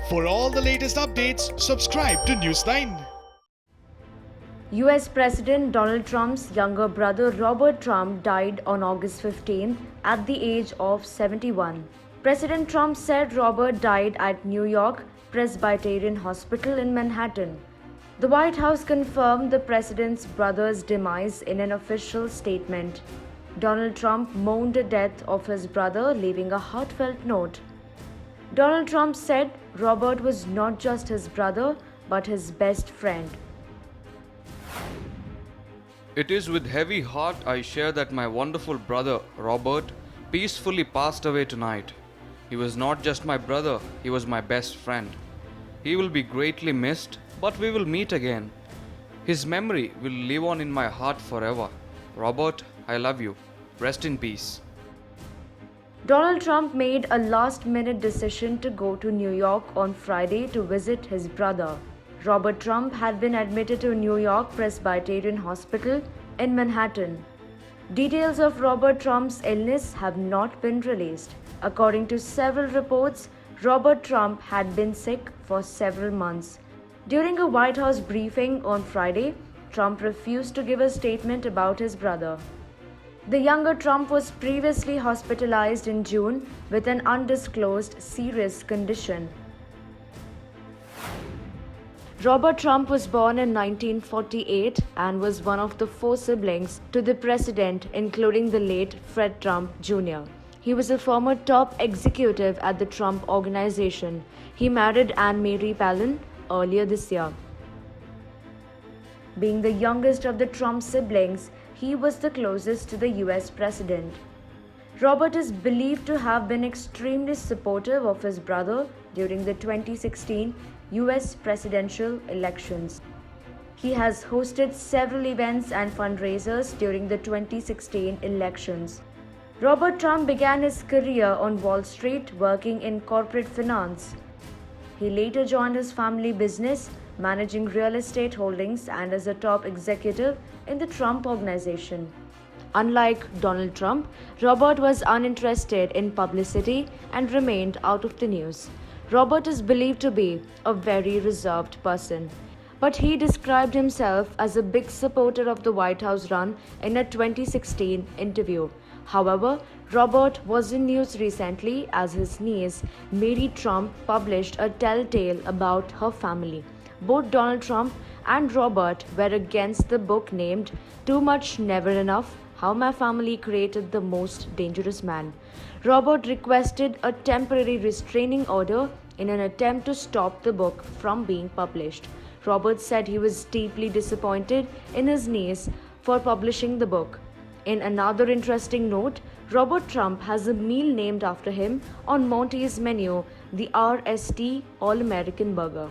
For all the latest updates, subscribe to News9. US President Donald Trump's younger brother Robert Trump died on August 15 at the age of 71. President Trump said Robert died at New York Presbyterian Hospital in Manhattan. The White House confirmed the president's brother's demise in an official statement. Donald Trump mourned the death of his brother, leaving a heartfelt note. Donald Trump said Robert was not just his brother, but his best friend. It is with heavy heart I share that my wonderful brother, Robert, peacefully passed away tonight. He was not just my brother, he was my best friend. He will be greatly missed, but we will meet again. His memory will live on in my heart forever. Robert, I love you. Rest in peace. Donald Trump made a last-minute decision to go to New York on Friday to visit his brother. Robert Trump had been admitted to New York Presbyterian Hospital in Manhattan. Details of Robert Trump's illness have not been released. According to several reports, Robert Trump had been sick for several months. During a White House briefing on Friday, Trump refused to give a statement about his brother. The younger Trump was previously hospitalized in June with an undisclosed serious condition. Robert Trump was born in 1948 and was one of the four siblings to the president, including the late Fred Trump Jr. He was a former top executive at the Trump Organization. He married Anne Marie Palin earlier this year. Being the youngest of the Trump siblings, he was the closest to the US president. Robert is believed to have been extremely supportive of his brother during the 2016 US presidential elections. He has hosted several events and fundraisers during the 2016 elections. Robert Trump began his career on Wall Street working in corporate finance. He later joined his family business, managing real estate holdings and as a top executive in the Trump Organization. Unlike Donald Trump, Robert was uninterested in publicity and remained out of the news. Robert is believed to be a very reserved person, but he described himself as a big supporter of the White House run in a 2016 interview. However, Robert was in news recently as his niece, Mary Trump, published a telltale about her family. Both Donald Trump and Robert were against the book named Too Much Never Enough: How My Family Created the Most Dangerous Man. Robert requested a temporary restraining order in an attempt to stop the book from being published. Robert said he was deeply disappointed in his niece for publishing the book. In another interesting note, Robert Trump has a meal named after him on Monty's menu, the RST All-American Burger.